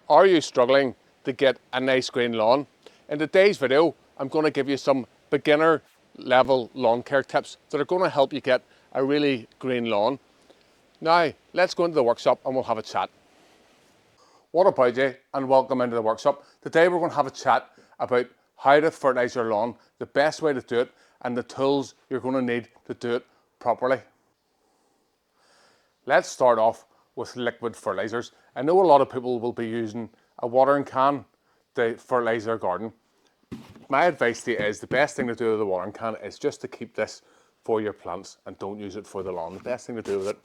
Are you struggling to get a nice green lawn? In today's video, I'm going to give you some beginner level lawn care tips that are going to help you get a really green lawn. Now, let's go into the workshop and we'll have a chat. What about you, and welcome into the workshop. Today we're going to have a chat about how to fertilise your lawn, the best way to do it, and the tools you're going to need to do it properly. Let's start off with liquid fertilizers. I know a lot of people will be using a watering can to fertilize their garden. My advice to you is the best thing to do with the watering can is just to keep this for your plants and don't use it for the lawn. The best thing to do with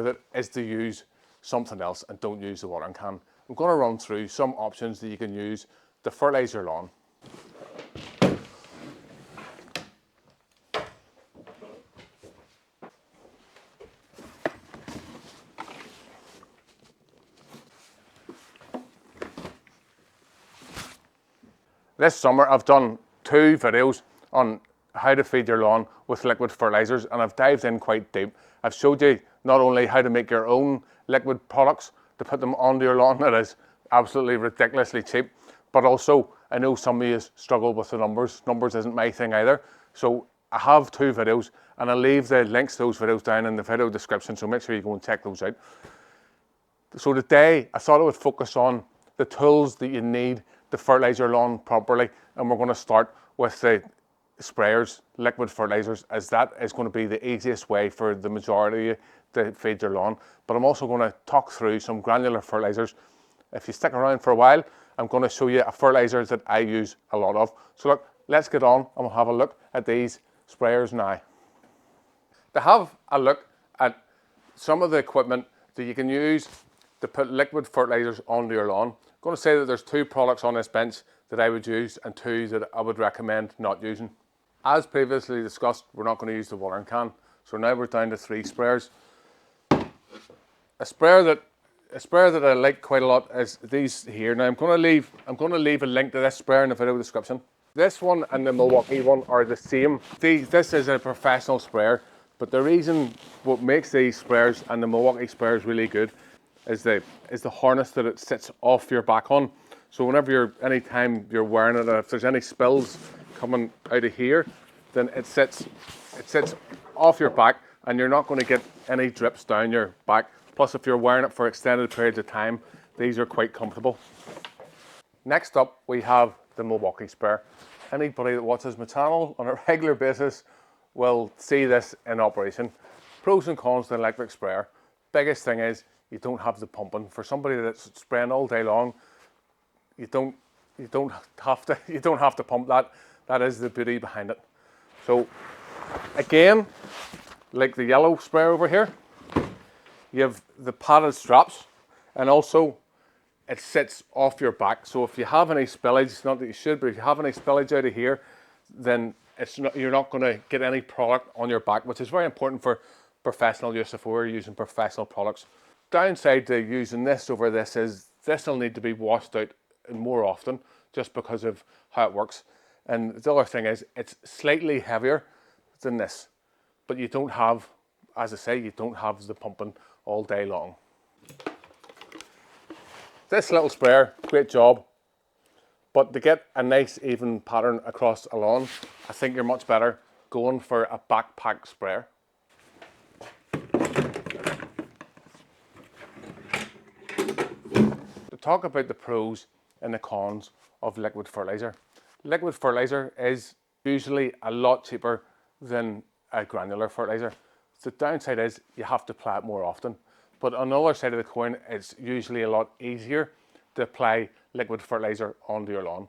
it is to use something else and don't use the watering can. I'm going to run through some options that you can use to fertilize your lawn. This summer I've done 2 videos on how to feed your lawn with liquid fertilizers, and I've dived in quite deep. I've showed you not only how to make your own liquid products to put them onto your lawn that is absolutely ridiculously cheap, but also I know some of you struggle with the numbers. Numbers isn't my thing either. So I have 2 videos and I'll leave the links to those videos down in the video description, so make sure you go and check those out. So today I thought I would focus on the tools that you need to fertilize your lawn properly, and we're going to start with the sprayers, liquid fertilizers, as that is going to be the easiest way for the majority of you to feed your lawn. But I'm also going to talk through some granular fertilizers. If you stick around for a while, I'm going to show you a fertilizer that I use a lot of. So look, let's get on and we'll have a look at these sprayers now. To have a look at some of the equipment that you can use to put liquid fertilizers onto your lawn, I'm going to say that there's 2 products on this bench that I would use and 2 that I would recommend not using. As previously discussed, we're not going to use the watering can, so now we're down to 3 sprayers. A sprayer that I like quite a lot is these here. Now I'm going to leave a link to this sprayer in the video description. This one and the Milwaukee one are the same. This is a professional sprayer, but the reason what makes these sprayers and the Milwaukee sprayers really good is the harness that it sits off your back on. So whenever anytime you're wearing it, if there's any spills coming out of here, then it sits off your back and you're not going to get any drips down your back. Plus, if you're wearing it for extended periods of time, these are quite comfortable. Next up, we have the Milwaukee sprayer. Anybody that watches my channel on a regular basis will see this in operation. Pros and cons to an electric sprayer. Biggest thing is you don't have the pumping. For somebody that's spraying all day long, you don't have to pump that. That is the beauty behind it. So again, like the yellow sprayer over here, you have the padded straps, and also it sits off your back. So if you have any spillage, not that you should, but if you have any spillage out of here, then you're not going to get any product on your back, which is very important for professional use if we're using professional products. Downside to using this over this is this will need to be washed out more often just because of how it works. And the other thing is it's slightly heavier than this, but you don't have, as I say, you don't have the pumping all day long. This little sprayer, great job, but to get a nice even pattern across a lawn, I think you're much better going for a backpack sprayer. To talk about the pros and the cons of liquid fertilizer. Liquid fertilizer is usually a lot cheaper than a granular fertilizer. The downside is you have to apply it more often. But on the other side of the coin, it's usually a lot easier to apply liquid fertilizer onto your lawn.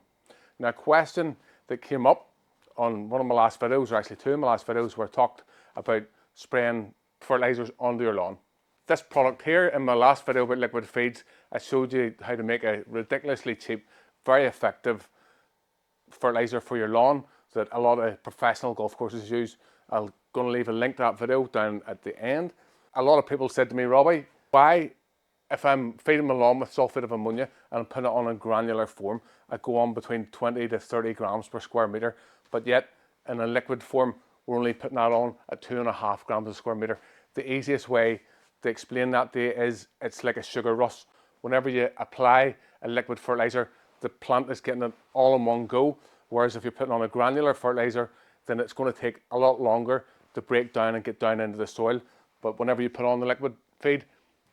Now, a question that came up on one of my last videos, or actually 2 of my last videos, where I talked about spraying fertilizers onto your lawn. This product here, in my last video about liquid feeds, I showed you how to make a ridiculously cheap, very effective fertilizer for your lawn that a lot of professional golf courses use. I'm going to leave a link to that video down at the end. A lot of people said to me, Robbie, why, if I'm feeding my lawn with sulphate of ammonia and I'm putting it on a granular form, I go on between 20 to 30 grams per square metre, but yet in a liquid form, we're only putting that on at 2.5 grams per square metre. The easiest way to explain that to you is it's like a sugar rush. Whenever you apply a liquid fertilizer, the plant is getting it all in one go. Whereas if you're putting on a granular fertilizer, then it's going to take a lot longer to break down and get down into the soil. But whenever you put on the liquid feed,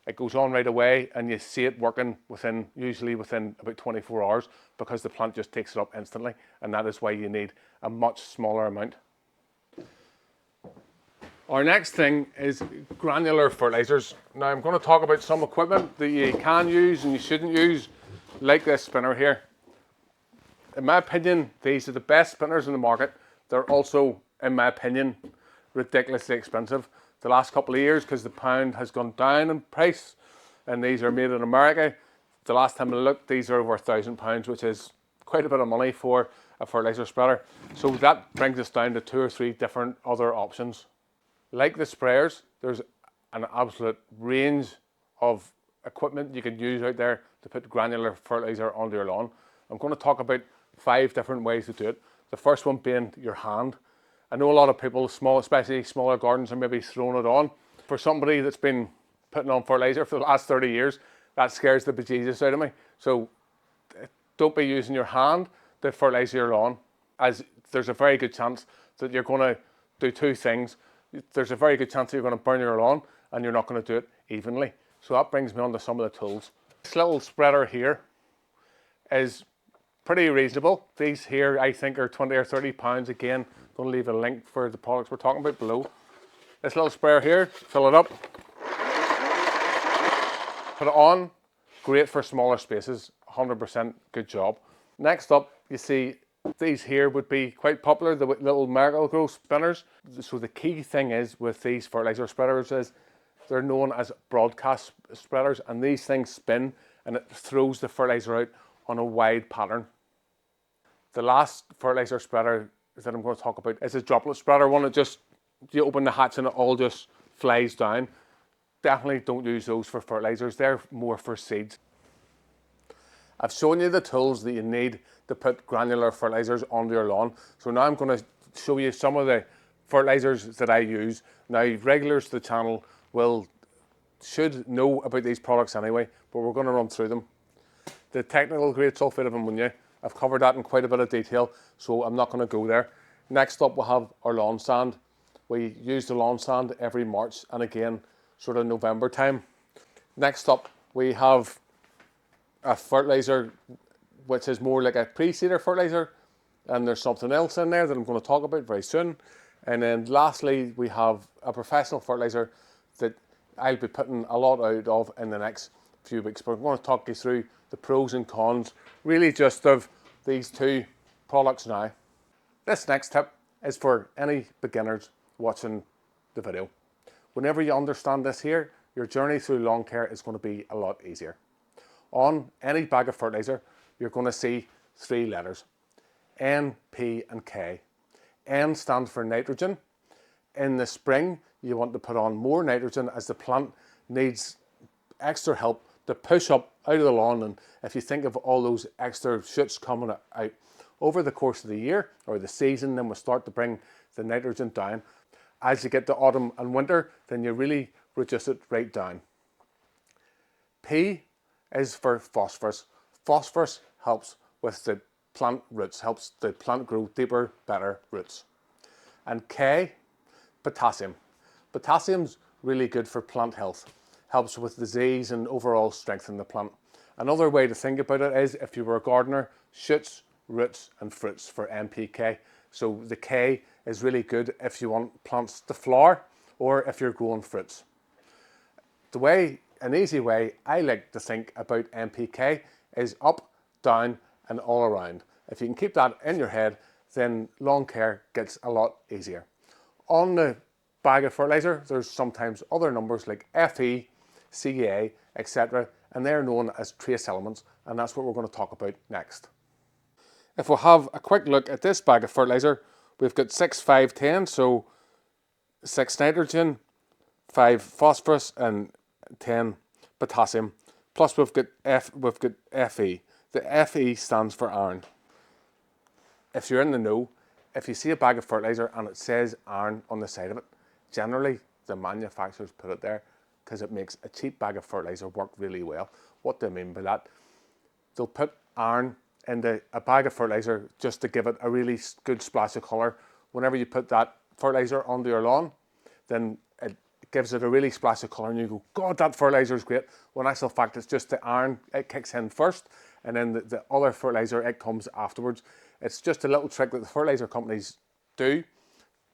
it goes on right away and you see it working usually within about 24 hours, because the plant just takes it up instantly, and that is why you need a much smaller amount. Our next thing is granular fertilizers. Now I'm going to talk about some equipment that you can use and you shouldn't use, like this spinner here. In my opinion, these are the best spinners in the market. They're also, in my opinion, ridiculously expensive the last couple of years, because the pound has gone down in price, and these are made in America. The last time I looked, these are over £1,000, which is quite a bit of money for a fertilizer spreader. So that brings us down to 2 or 3 different other options. Like the sprayers, there's an absolute range of equipment you can use out there to put granular fertilizer onto your lawn. I'm going to talk about 5 different ways to do it. The first one being your hand. I know a lot of people, especially smaller gardens, are maybe throwing it on. For somebody that's been putting on fertilizer for the last 30 years, that scares the bejesus out of me. So don't be using your hand to fertilize your lawn, as there's a very good chance that you're going to do 2 things. There's a very good chance that you're going to burn your lawn, and you're not going to do it evenly. So that brings me on to some of the tools. This little spreader here is pretty reasonable. These here, I think, are 20 or 30 pounds. Again, going to leave a link for the products we're talking about below. This little sprayer here, fill it up, put it on. Great for smaller spaces, 100% good job. Next up, you see these here would be quite popular, the little Miracle-Gro spinners. So the key thing is with these fertilizer spreaders is they're known as broadcast spreaders, and these things spin and it throws the fertilizer out on a wide pattern. The last fertilizer spreader that I'm going to talk about is a droplet spreader, one that just, you open the hatch and it all just flies down. Definitely don't use those for fertilizers, they're more for seeds. I've shown you the tools that you need to put granular fertilizers onto your lawn. So now I'm going to show you some of the fertilizers that I use. Now, regulars to the channel should know about these products anyway, but we're going to run through them. The technical grade sulfate of ammonia, I've covered that in quite a bit of detail, so I'm not going to go there. Next up, we'll have our lawn sand. We use the lawn sand every March and again sort of November time. Next up, we have a fertilizer which is more like a pre-seeder fertilizer, and there's something else in there that I'm going to talk about very soon. And then lastly, we have a professional fertilizer that I'll be putting a lot out of in the next few weeks, but I'm going to talk you through the pros and cons really just of these 2 products now. This next tip is for any beginners watching the video. Whenever you understand this here, your journey through lawn care is going to be a lot easier. On any bag of fertilizer, you're going to see 3 letters, N, P and K. N stands for nitrogen. In the spring, you want to put on more nitrogen as the plant needs extra help to push up out of the lawn. And if you think of all those extra shoots coming out over the course of the year or the season, then we'll start to bring the nitrogen down. As you get to autumn and winter, then you really reduce it right down. P is for phosphorus. Phosphorus helps with the plant roots, helps the plant grow deeper, better roots. And K, potassium. Potassium's really good for plant health, helps with disease and overall strengthen the plant. Another way to think about it is, if you were a gardener, shoots, roots and fruits for NPK. So the K is really good if you want plants to flower or if you're growing fruits. An easy way I like to think about NPK is up, down and all around. If you can keep that in your head, then lawn care gets a lot easier. On the bag of fertilizer, there's sometimes other numbers like Fe, Ca, etc. and they're known as trace elements, and that's what we're going to talk about next. If we'll have a quick look at this bag of fertilizer, we've got 6, 5, 10, so 6 nitrogen, 5 phosphorus and 10 potassium. Plus we've got Fe. The Fe stands for iron. If you're in the know, if you see a bag of fertilizer and it says iron on the side of it, generally the manufacturers put it there because it makes a cheap bag of fertilizer work really well. What do I mean by that? They'll put iron into a bag of fertilizer just to give it a really good splash of colour. Whenever you put that fertilizer onto your lawn, then it gives it a really splash of colour and you go, God, that fertilizer is great. When in actual fact, it's just the iron, it kicks in first, and then the other fertilizer, it comes afterwards. It's just a little trick that the fertilizer companies do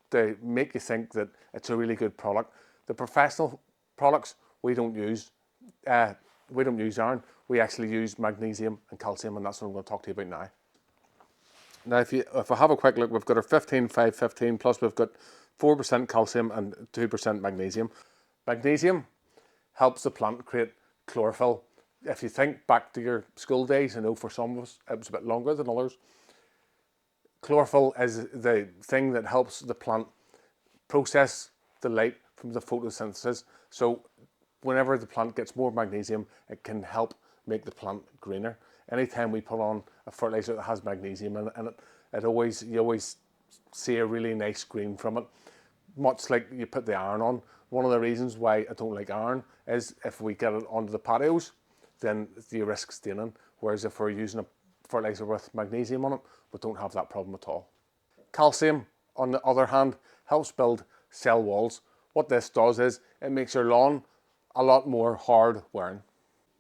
to make you think that it's a really good product. The professional products, we don't use iron. We actually use magnesium and calcium, and that's what I'm going to talk to you about now. Now, if I have a quick look, we've got our 15-5-15, plus we've got 4% calcium and 2% magnesium. Magnesium helps the plant create chlorophyll. If you think back to your school days, I know for some of us it was a bit longer than others. Chlorophyll is the thing that helps the plant process the light from the photosynthesis. So whenever the plant gets more magnesium, it can help make the plant greener. Anytime we put on a fertilizer that has magnesium in it, you always see a really nice green from it. Much like you put the iron on. One of the reasons why I don't like iron is if we get it onto the patios, then you risk staining. Whereas if we're using a fertilizer with magnesium on it, we don't have that problem at all. Calcium, on the other hand, helps build cell walls. What this does is it makes your lawn a lot more hard wearing.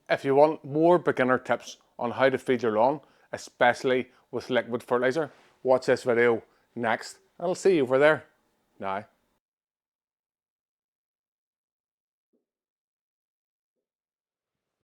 If you want more beginner tips on how to feed your lawn, especially with liquid fertilizer, watch this video next, and I'll see you over there. Now.